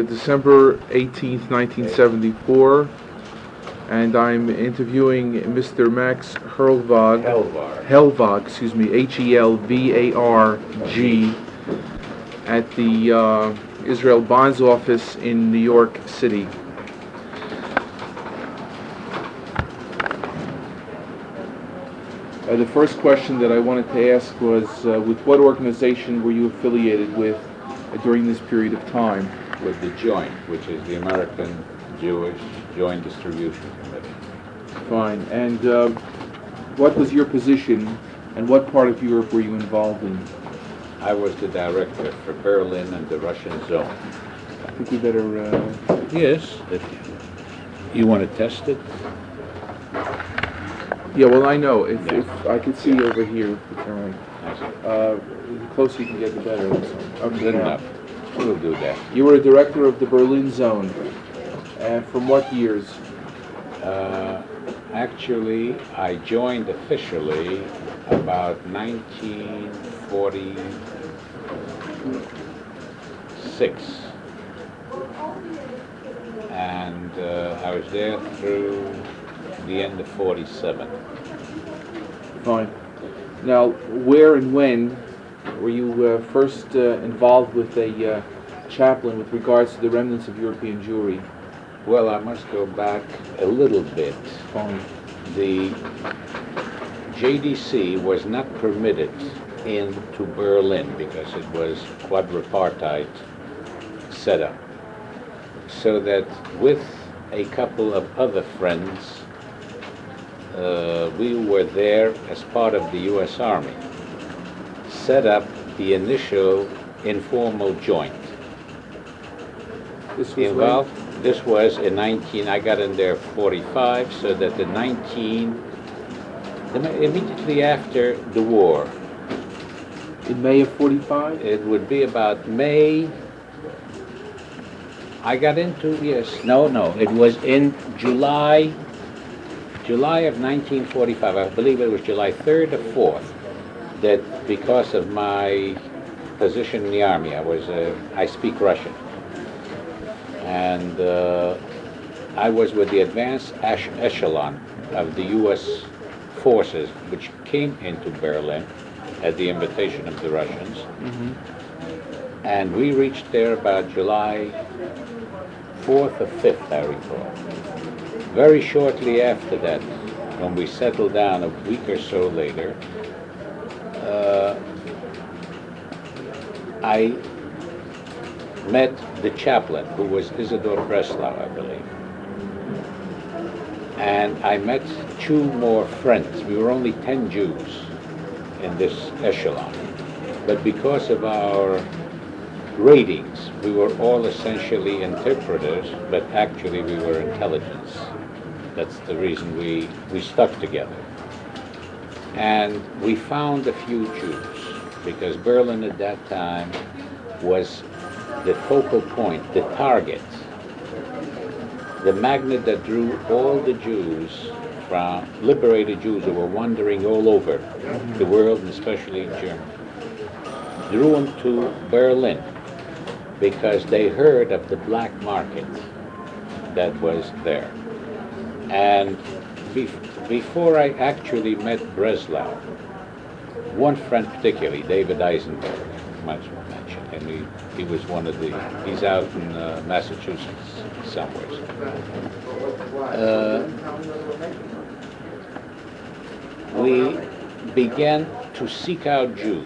December 18th, 1974, and I'm interviewing Mr. Max Helvarg, Helvarg, at the Israel Bonds office in New York City. The first question that I wanted to ask was, with what organization were you affiliated with during this period of time? With the Joint, which is the American Jewish Joint Distribution Committee. Fine. And what was your position, and what part of Europe were you involved in? I was the director for Berlin and the Russian zone. I think you better... Yes. If you want to test it? Yeah, well, I know. If I can see over here, apparently. The closer you can get, the better. Okay, good enough. We'll do that. You were a director of the Berlin zone. From what years? Actually, I joined officially about 1946. And I was there through the end of 47. Fine. Now, where and when were you first involved with a chaplain with regards to the remnants of European Jewry? Well, I must go back a little bit. Fine. The JDC was not permitted into Berlin because it was quadripartite setup. So that with a couple of other friends, we were there as part of the U.S. Army, set up the initial informal joint. This was involved. This was in I got in there 45, so that immediately after the war. In May of 45? It would be about May. I got into, it was in July of 1945, I believe it was July 3rd or 4th, that because of my position in the Army, I speak Russian. And I was with the advanced echelon of the U.S. forces, which came into Berlin at the invitation of the Russians. Mm-hmm. And we reached there about July 4th or 5th, I recall. Very shortly after that, when we settled down a week or so later, I met the chaplain, who was Isidor Breslau, I believe. And I met two more friends. We were only 10 Jews in this echelon. But because of our ratings, we were all essentially interpreters, but actually we were intelligence. That's the reason we stuck together. And we found a few Jews, because Berlin at that time was the focal point, the target, the magnet that drew all the Jews, from liberated Jews who were wandering all over the world, and especially in Germany, drew them to Berlin because they heard of the black market that was there. And before I actually met Breslau, one friend particularly, David Eisenberg, much mentioned, and he was one of he's out in Massachusetts somewhere. We began to seek out Jews.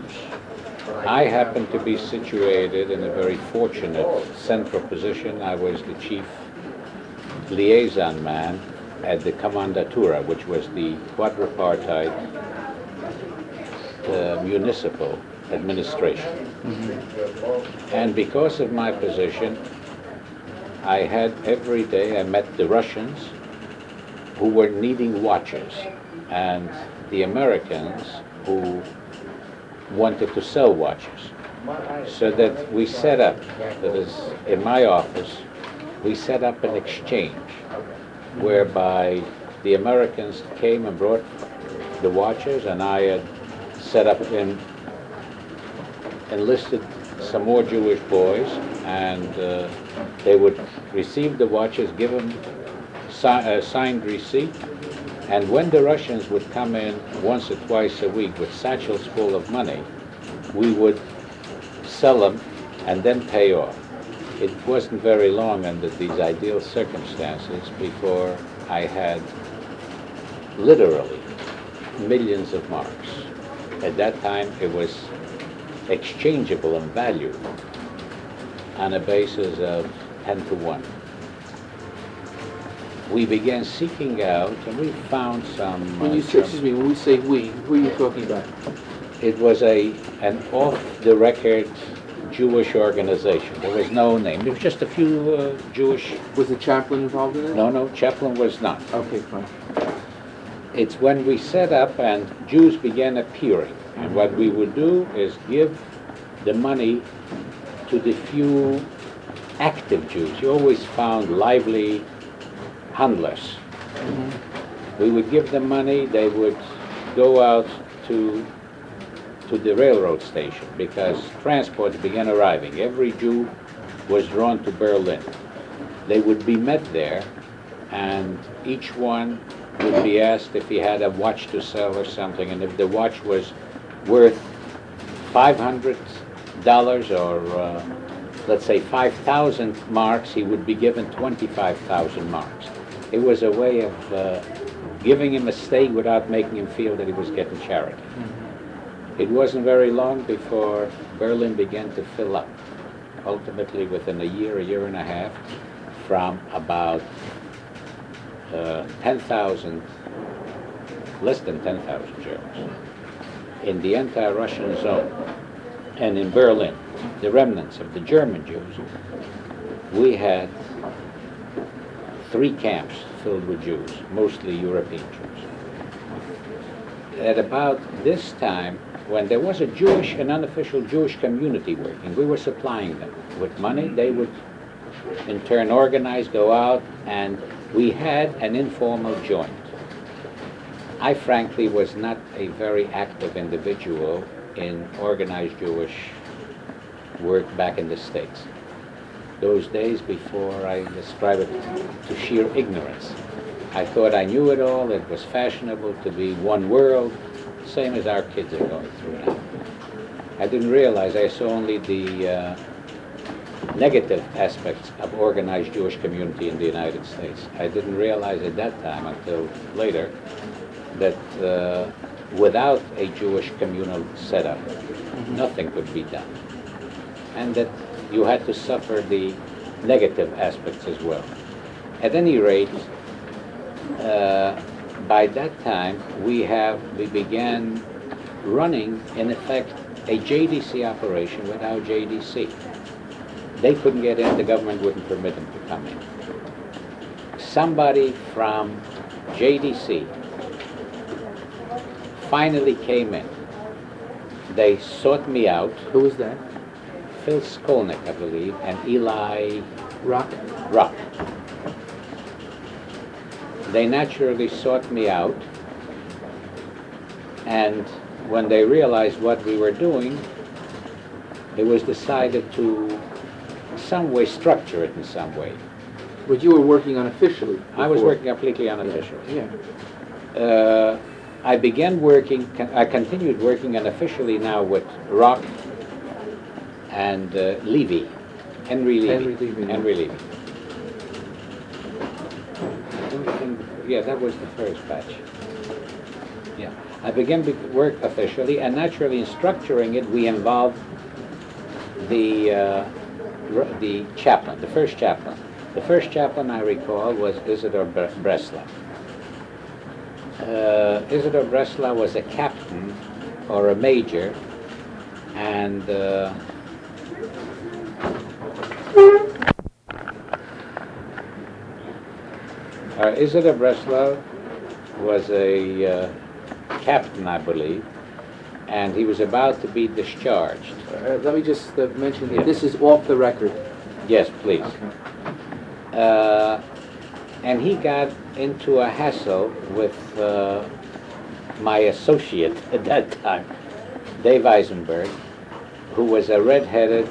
I happened to be situated in a very fortunate central position. I was the chief liaison man at the Commandatura, which was the quadripartite municipal administration. Mm-hmm. And because of my position, I had every day, I met the Russians who were needing watches, and the Americans who wanted to sell watches. So that we set up, that is in my office, we set up an exchange whereby the Americans came and brought the watches, and I had set up enlisted some more Jewish boys, and They would receive the watches, give them a signed receipt, and when the Russians would come in once or twice a week with satchels full of money, we would sell them and then pay off. It wasn't very long under these ideal circumstances before I had literally millions of marks. At that time, it was exchangeable in value on a basis of 10 to 1. We began seeking out, and we found some... When you say, excuse me, when we say we, who are you talking about? It was an off-the-record Jewish organization. There was no name. There was just a few Jewish... Was the chaplain involved in it? No, chaplain was not. Okay, fine. It's when we set up and Jews began appearing. And what we would do is give the money to the few active Jews. You always found lively handlers. We would give them money. They would go out to the railroad station because transports began arriving. Every Jew was drawn to Berlin. They would be met there, and each one would be asked if he had a watch to sell or something, and if the watch was worth $500 or let's say 5,000 marks, he would be given 25,000 marks. It was a way of giving him a stake without making him feel that he was getting charity. It wasn't very long before Berlin began to fill up. Ultimately, within a year and a half, from about 10,000, less than 10,000 Germans, in the anti-Russian zone, and in Berlin, the remnants of the German Jews, we had 3 camps filled with Jews, mostly European Jews. At about this time, when there was a Jewish and unofficial Jewish community working, we were supplying them with money. They would in turn organize, go out, and we had an informal joint. I frankly was not a very active individual in organized Jewish work back in the States. Those days before I describe it to sheer ignorance. I thought I knew it all. It was fashionable to be one world, same as our kids are going through now. I didn't realize, I saw only the negative aspects of organized Jewish community in the United States. I didn't realize at that time until later that without a Jewish communal setup, nothing could be done. And that you had to suffer the negative aspects as well. At any rate, by that time, we began running, in effect, a JDC operation without JDC. They couldn't get in, the government wouldn't permit them to come in. Somebody from JDC finally came in. They sought me out. Who was that? Phil Skolnick, I believe, and Eli Rock. They naturally sought me out, and when they realized what we were doing, it was decided to some way structure it in some way. But you were working unofficially before. I was working completely unofficially. Yeah. I continued working unofficially now with Rock and Levy, Henry Levy. Yeah, that was the first batch. Yeah, I began work officially, and naturally in structuring it, we involved the chaplain, the first chaplain. The first chaplain I recall was Isidor Breslau. Isidor Breslau was a captain or a major, and Isidor Breslau was a captain, I believe, and he was about to be discharged. Let me just mention that this is off the record. Yes, please. Okay. And he got into a hassle with my associate at that time, Dave Eisenberg, who was a red-headed,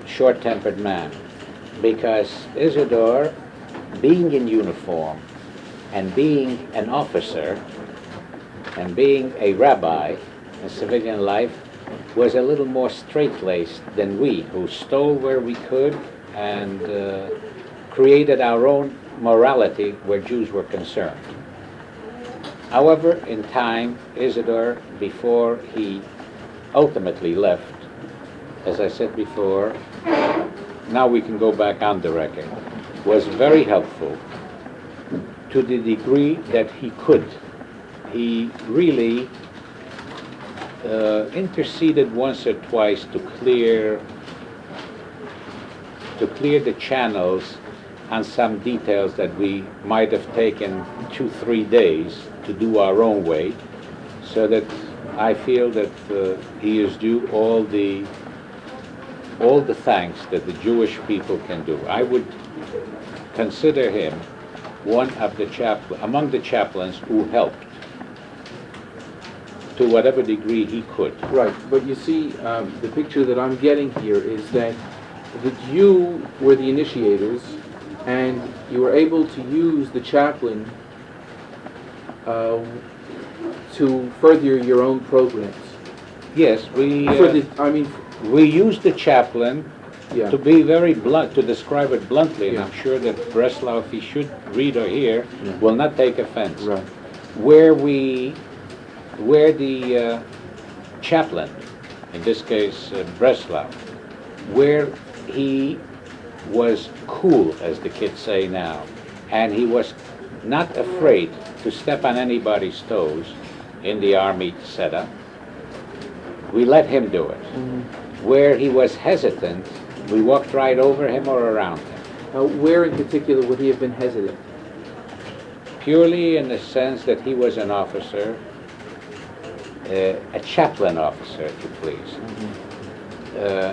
short-tempered man. because Isidore, being in uniform and being an officer and being a rabbi in civilian life, was a little more straight-laced than we, who stole where we could and created our own morality where Jews were concerned. However, in time, Isidore, before he ultimately left, as I said before, now we can go back on the record, was very helpful to the degree that he could. He really interceded once or twice to clear the channels on some details that we might have taken 2-3 days to do our own way, so that I feel that he is due all the thanks that the Jewish people can do. I would consider him one of the among the chaplains who helped to whatever degree he could. Right, but you see, the picture that I'm getting here is that you were the initiators, and you were able to use the chaplain to further your own programs. Yes, we used the chaplain Yeah. to be very blunt, to describe it bluntly, and Yeah. I'm sure that Breslau, if he should read or hear, Yeah. will not take offense. Right. Where the chaplain, in this case Breslau, where he was cool, as the kids say now, and he was not afraid to step on anybody's toes in the army setup, we let him do it. Where he was hesitant, we walked right over him or around him. Where in particular would he have been hesitant? Purely in the sense that he was an officer, a chaplain officer, if you please.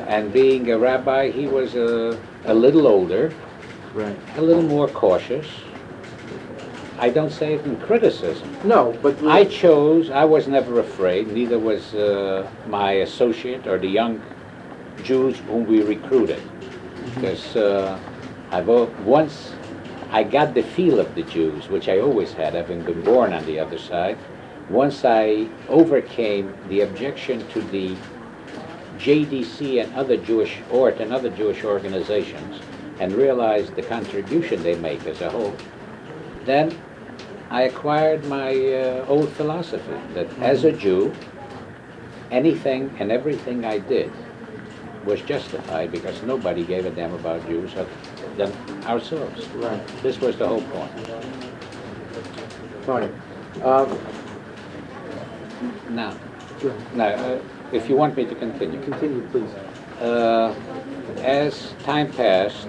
And being a rabbi, he was a little older, Right. a little more cautious. I don't say it in criticism. No, but I was never afraid, neither was my associate or the young Jews whom we recruited. Because once I got the feel of the Jews, which I always had, having been born on the other side, once I overcame the objection to the JDC and other Jewish organizations and realized the contribution they make as a whole, then I acquired my old philosophy that as a Jew, anything and everything I did was justified because nobody gave a damn about Jews other than ourselves. Right. This was the whole point. Fine. Now, Sure. if you want me to continue. Continue, please. As time passed,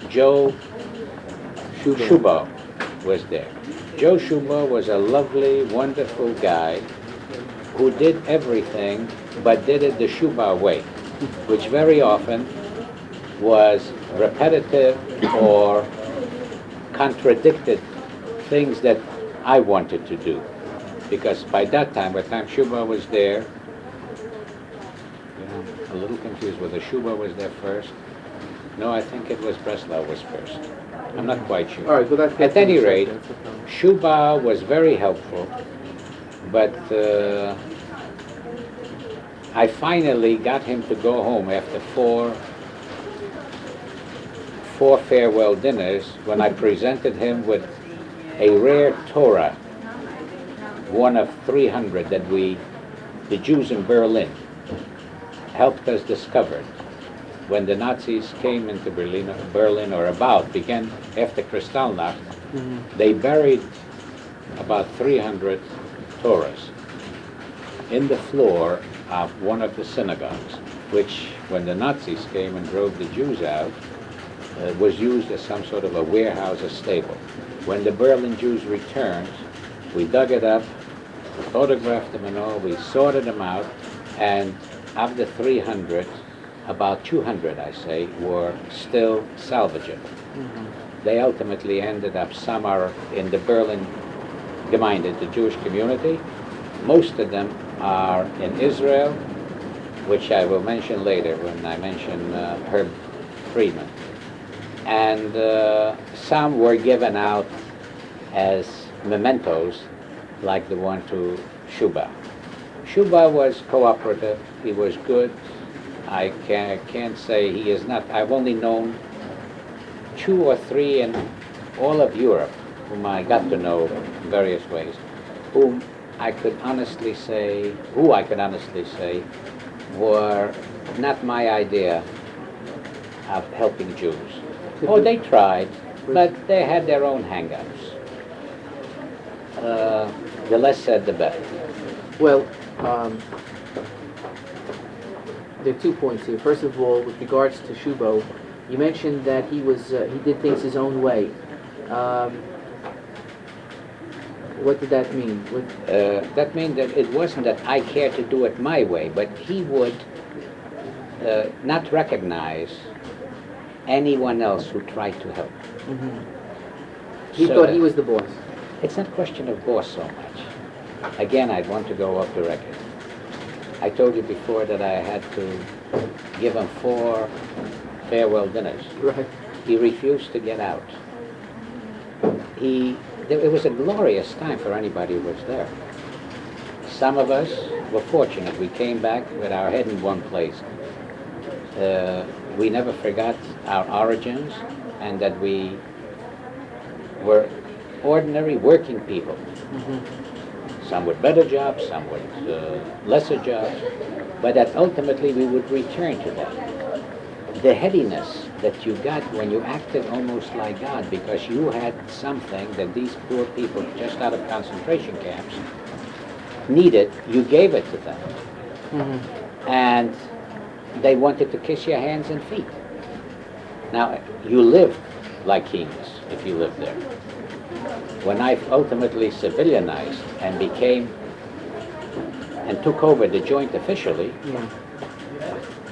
Joe Shuba was there. Joe Shuba was a lovely, wonderful guy who did everything but did it the Shuba way, which very often was repetitive or contradicted things that I wanted to do. Because by that time, by the time Shuba was there, a little confused whether Shuba was there first. No, I think it was Breslau was first. I'm not quite sure. All right, well, that's At any rate, that's okay. Shuba was very helpful, but I finally got him to go home after four farewell dinners when I presented him with a rare Torah, one of 300 that the Jews in Berlin helped us discover. When the Nazis came into Berlin or began after Kristallnacht, they buried about 300 Torahs in the floor of one of the synagogues, which, when the Nazis came and drove the Jews out, was used as some sort of a warehouse, a stable. When the Berlin Jews returned, we dug it up, we photographed them and all, we sorted them out, and of the 300, about 200, I say, were still salvageable. They ultimately ended up, some are in the Berlin Gemeinde, the Jewish community. Most of them are in Israel, which I will mention later when I mention freedmen. And some were given out as mementos, like the one to Shuba. Shuba was cooperative, he was good. I can't say he is not. I've only known 2 or 3 in all of Europe whom I got to know in various ways, who I could honestly say were not my idea of helping Jews. Oh, they tried, but they had their own hang-ups. The less said, the better. Well, there are 2 points here. First of all, with regards to Shubo, you mentioned that he did things his own way. What did that mean? That meant that it wasn't that I cared to do it my way, but he would not recognize anyone else who tried to help. Mm-hmm. He thought he was the boss. It's not a question of boss so much. Again, I'd want to go off the record. I told you before that I had to give him 4 farewell dinners. Right. He refused to get out. It was a glorious time for anybody who was there. Some of us were fortunate. We came back with our head in one place. We never forgot our origins and that we were ordinary working people. Mm-hmm. Some with better jobs, some with lesser jobs, but that ultimately we would return to that. The headiness that you got when you acted almost like God because you had something that these poor people just out of concentration camps needed, you gave it to them. Mm-hmm. And they wanted to kiss your hands and feet. Now, you lived like kings if you lived there. When I ultimately civilianized and took over the joint officially,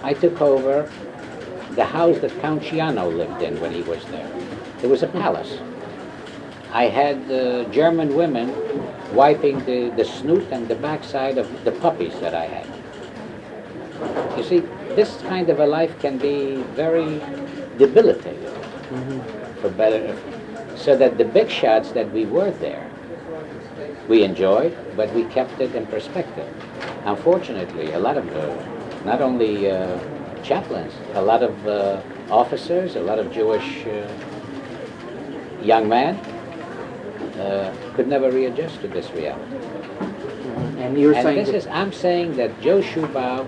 I took over the house that Count Ciano lived in when he was there. It was a palace. I had German women wiping the snoot and the backside of the puppies that I had. You see, this kind of a life can be very debilitating, for better. So that the big shots that we were there, we enjoyed, but we kept it in perspective. Unfortunately, a lot of, not only chaplains, a lot of officers, a lot of Jewish young men could never readjust to this reality. And you're saying I'm saying that Joe Schubau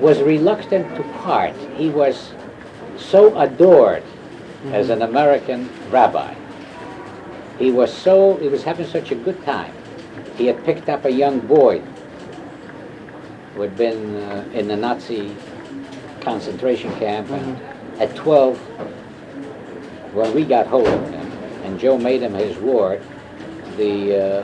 was reluctant to part. He was so adored as an American rabbi. He was having such a good time. He had picked up a young boy who had been in the Nazi concentration camp, and at 12, when we got hold of him, and Joe made him his ward, the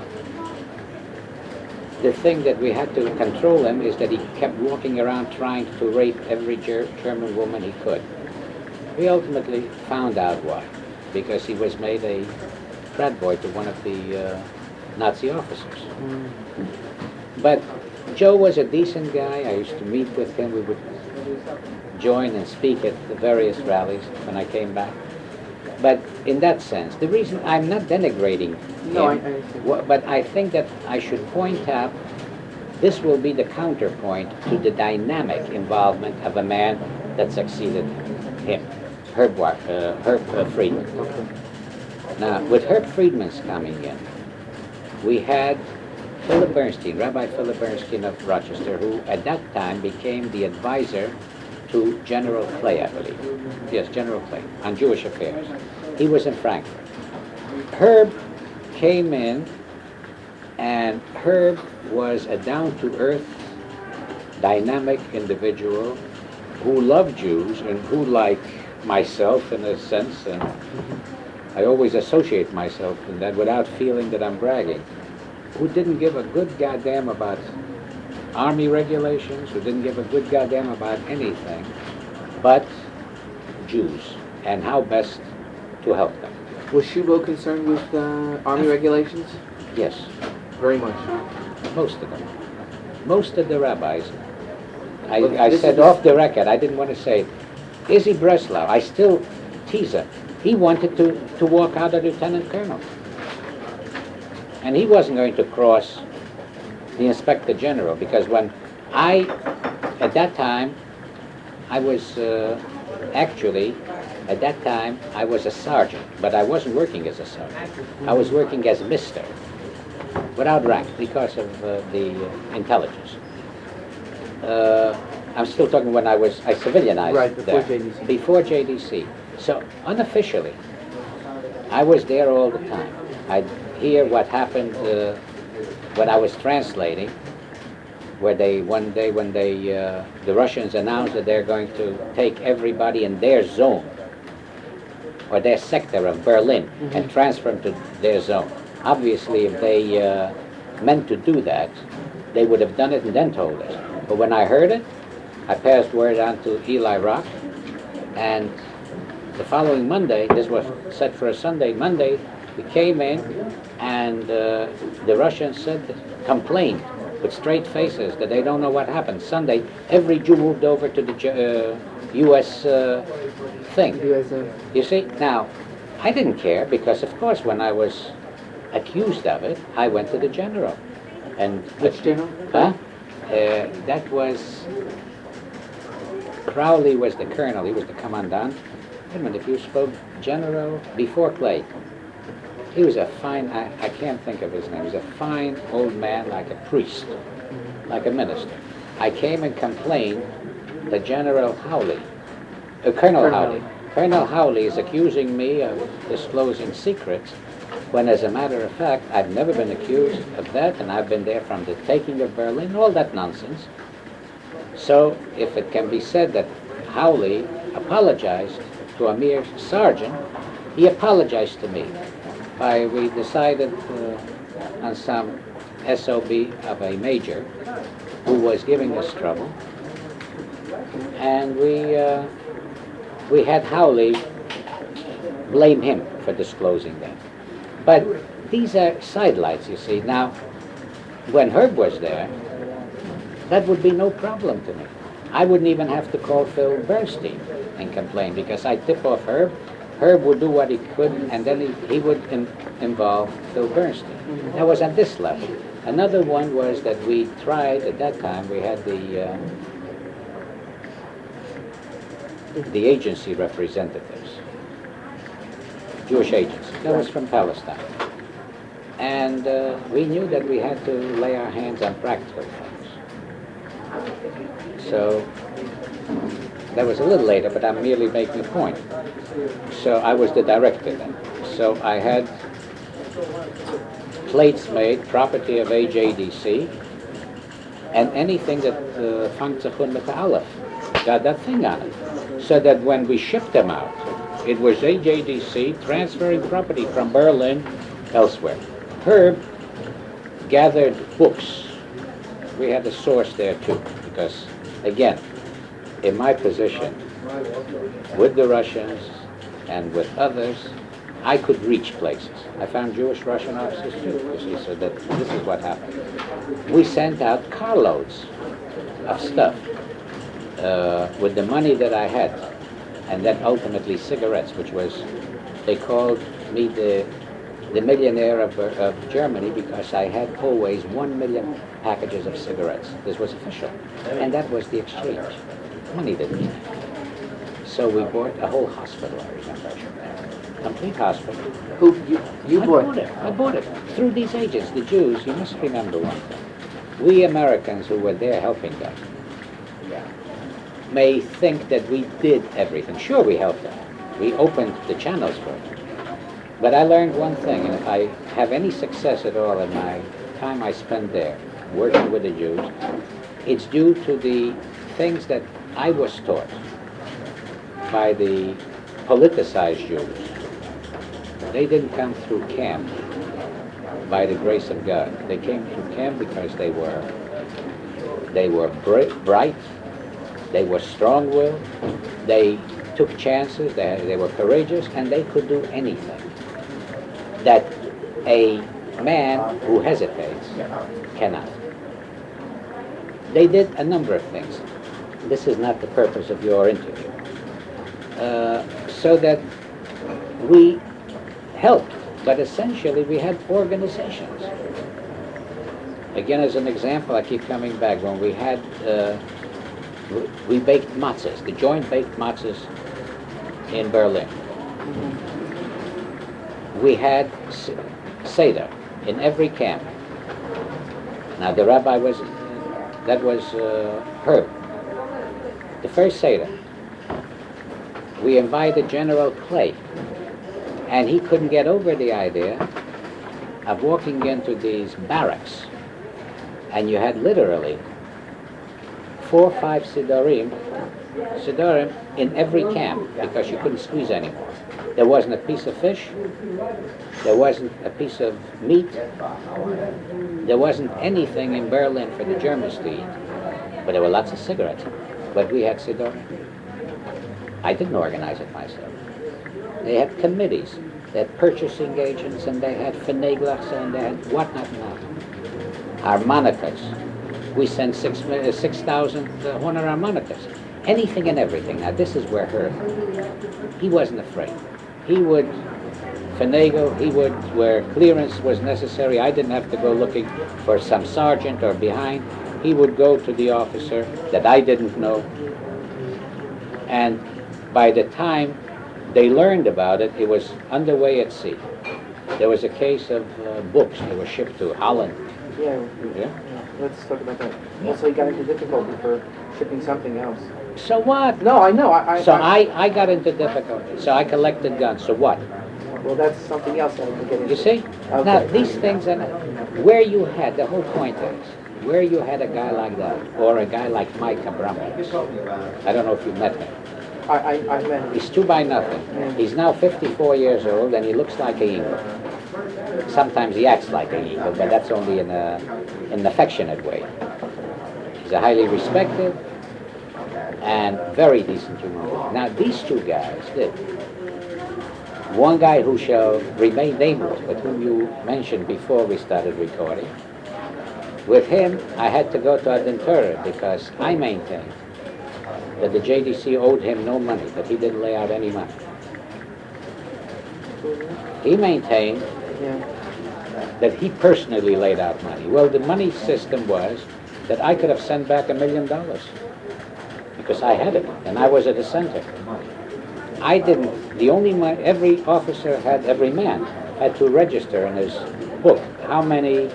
thing that we had to control him is that he kept walking around trying to rape every German woman he could. We ultimately found out why, because he was made a frat boy to one of the Nazi officers. But Joe was a decent guy. I used to meet with him. We would join and speak at the various rallies when I came back. But in that sense, the reason I'm not denigrating him, but I think that I should point out this will be the counterpoint to the dynamic involvement of a man that succeeded him, Herb Friedman. Now, with Herb Friedman's coming in, we had Philip Bernstein, Rabbi Philip Bernstein of Rochester, who at that time became the advisor to General Clay, I believe. Yes, General Clay, on Jewish affairs. He was in Frankfurt. Herb came in, and Herb was a down-to-earth, dynamic individual who loved Jews and who, like myself in a sense, and I always associate myself in that without feeling that I'm bragging, who didn't give a good goddamn about army regulations, who didn't give a good goddamn about anything but Jews and how best to help them. Was Shubo concerned with army regulations? Yes. Very much. Most of them. Most of the rabbis. I said off the record, I didn't want to say it. Izzy Breslau, I still tease him. He wanted to walk out a lieutenant colonel. And he wasn't going to cross the inspector general, because when at that time, I was I was a sergeant, but I wasn't working as a sergeant. I was working as Mr. without rank because of the intelligence. I'm still talking when I civilianized Right, before there. JDC. Before JDC. So unofficially, I was there all the time. I'd hear what happened when I was translating, where one day when the Russians announced that they're going to take everybody in their zone, or their sector of Berlin, and transfer them to their zone. Obviously, if they meant to do that, they would have done it and then told us. But when I heard it, I passed word on to Eli Rock, and the following Monday, this was set for a Sunday, Monday, we came in, and the Russians complained with straight faces that they don't know what happened. Sunday, every Jew moved over to the U.S. Thing. You see, now, I didn't care, because of course when I was accused of it, I went to the general. And Which general? Huh? That was, Crowley was the colonel, he was the commandant. Wait a minute, if you spoke general, before Clay. He was a fine, I can't think of his name, he was a fine old man, like a priest, like a minister. I came and complained that General Howley, Colonel Howley. Colonel Howley is accusing me of disclosing secrets, when as a matter of fact, I've never been accused of that, and I've been there from the taking of Berlin, all that nonsense. So, if it can be said that Howley apologized to a mere sergeant, he apologized to me. We decided on some SOB of a major who was giving us trouble, and we had Howley blame him for disclosing that. But these are sidelights, you see. Now, when Herb was there, that would be no problem to me. I wouldn't even have to call Phil Bernstein and complain, because I'd tip off Herb. Herb would do what he could, and then he would involve Phil Bernstein. That was at this level. Another one was that we tried, at that time, we had the agency representatives, Jewish agency. That was from Palestine. And we knew that we had to lay our hands on practical things. So that was a little later, but I'm merely making a point. So I was the director then. So I had plates made, property of AJDC, and anything that Fangzachun mit Aleph got that thing on it. So that when we shipped them out, it was AJDC transferring property from Berlin elsewhere. Herb gathered books. We had a source there too, because again, in my position, with the Russians and with others, I could reach places. I found Jewish Russian officers too, you see, so that this is what happened. We sent out carloads of stuff with the money that I had, and then ultimately cigarettes, which was, they called me the millionaire of Germany, because I had always 1 million packages of cigarettes. This was official, and that was the exchange. Money didn't mean it. So we bought a whole hospital, I remember. Complete hospital. Who you bought? I bought it through these agents, the Jews. You must remember one thing. We Americans who were there helping them may think that we did everything. Sure, we helped them. We opened the channels for them. But I learned one thing, and if I have any success at all in my time I spend there, working with the Jews, it's due to the things that I was taught by the politicized Jews. They didn't come through camp by the grace of God. They came through camp because they were bright, they were strong-willed, they took chances, they were courageous, and they could do anything that a man who hesitates cannot. They did a number of things. This is not the purpose of your interview. so that we helped, but essentially we had organizations. Again, as an example, I keep coming back, when we had, we baked matzahs, the joint baked matzahs in Berlin. We had Seder in every camp. Now the rabbi was, that was Herb. The first Seder, we invited General Clay, and he couldn't get over the idea of walking into these barracks, and you had literally 4 or 5 Sidorim in every camp, because you couldn't squeeze anymore. There wasn't a piece of fish, there wasn't a piece of meat, there wasn't anything in Berlin for the Germans to eat, but there were lots of cigarettes. But we had Sidorim. I didn't organize it myself. They had committees, they had purchasing agents, and they had finaglachs, and they had whatnot and whatnot. Harmonicas. We sent 6,000 horner harmonicas. Anything and everything. Now this is where he wasn't afraid. He would finagle, he would, where clearance was necessary. I didn't have to go looking for some sergeant or behind. He would go to the officer that I didn't know. And by the time they learned about it, it was underway at sea. There was a case of books that were shipped to Holland. Yeah. Let's talk about that. Also, you got into difficulty for shipping something else. So what? No, I know. I got into difficulty. So I collected guns. So what? Well, that's something else that I can get into. You see? Okay. Now, these things, and where you had, the whole point is, where you had a guy like that, or a guy like Mike Abraham, I don't know if you met him. I met him. He's 2 by nothing. He's now 54 years old, and he looks like a eagle. Sometimes he acts like an eagle, but that's only in an affectionate way. He's a highly respected and very decent human being. Now, these 2 guys did. One guy who shall remain nameless, but whom you mentioned before we started recording, with him, I had to go to Adentura because I maintained that the JDC owed him no money, that he didn't lay out any money. He maintained that he personally laid out money. Well, the money system was that I could have sent back $1 million because I had it, and I was at the center. I didn't. The only money, every officer had, every man had to register in his book how many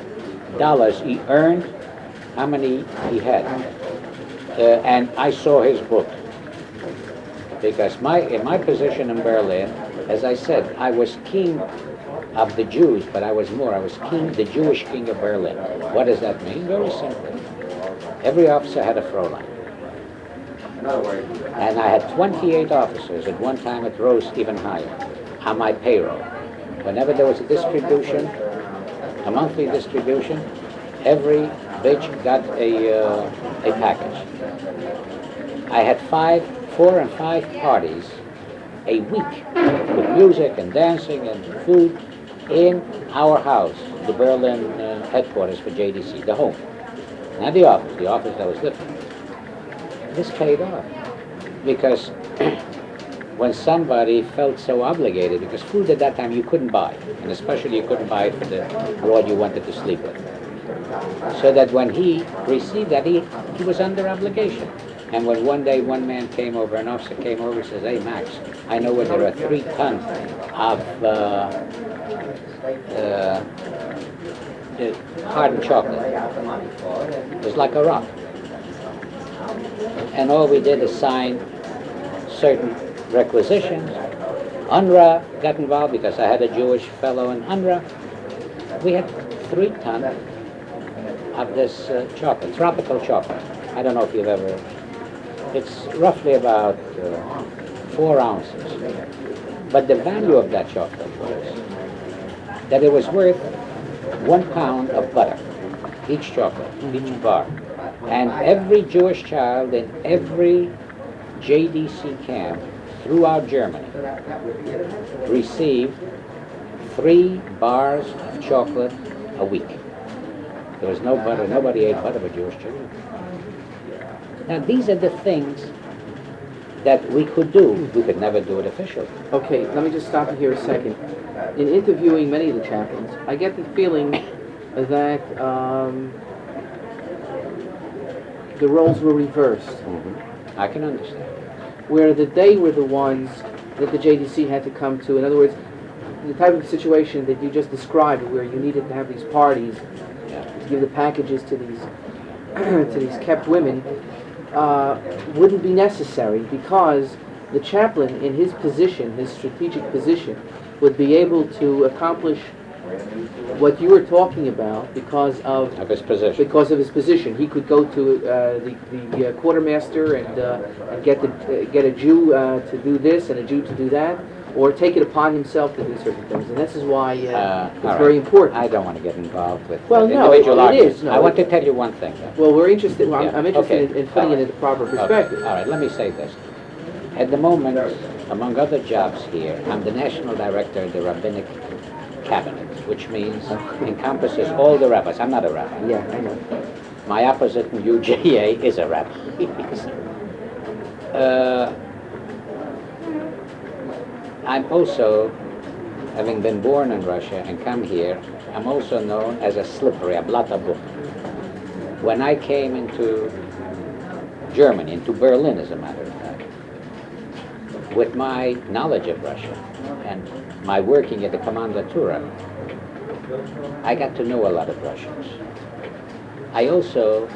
dollars he earned, how many he had. And I saw his book. Because in my position in Berlin, as I said, I was king of the Jews, but I was king, the Jewish king of Berlin. What does that mean? Very simple. Every officer had a Fräulein. And I had 28 officers. At one time it rose even higher on my payroll. Whenever there was a distribution, a monthly distribution, every bitch got a package. I had 4 and 5 parties a week with music and dancing and food in our house, the Berlin headquarters for JDC, the home. Not the office that was living. This paid off because when somebody felt so obligated, because food at that time you couldn't buy, and especially you couldn't buy it for the broad you wanted to sleep with. So that when he received that, he was under obligation. And when one day one man came over, an officer came over and says, "Hey Max, I know where there are 3 tons of hardened chocolate." It was like a rock. And all we did is sign certain requisitions. UNRWA got involved because I had a Jewish fellow in UNRWA. We had 3 tons of this chocolate, tropical chocolate. I don't know if you've ever, it's roughly about 4 ounces. But the value of that chocolate was that it was worth 1 pound of butter, each chocolate, each bar. And every Jewish child in every JDC camp throughout Germany received 3 bars of chocolate a week. There was no butter, nobody ate butter but Jewish children. Now these are the things that we could do. We could never do it officially. Okay, let me just stop you here a second. In interviewing many of the chaplains, I get the feeling that the roles were reversed, I can understand. where they were the ones that the JDC had to come to. In other words, the type of situation that you just described, where you needed to have these parties, to give the packages to these to these kept women, wouldn't be necessary, because the chaplain, in his position, his strategic position, would be able to accomplish what you were talking about because of his position. Because of his position. He could go to the quartermaster and get a Jew to do this and a Jew to do that, or take it upon himself to do certain things. And this is why it's very important. I don't want to get involved with Well, no, individual it arguments. is. No, I want to tell you one thing, though. Well, we're interested. Well, Yeah, I'm interested okay. in putting it in the proper perspective. Okay. All right, let me say this. At the moment, among other jobs here, I'm the national director of the rabbinic cabinet, which means encompasses all the rabbis. I'm not a rabbi. Yeah, I know. My opposite in UJA is a rabbi. I'm also, having been born in Russia and come here, I'm also known as a slippery, a blatabuch. When I came into Germany, into Berlin as a matter of fact, with my knowledge of Russia and my working at the Commandatura, I got to know a lot of Russians. I also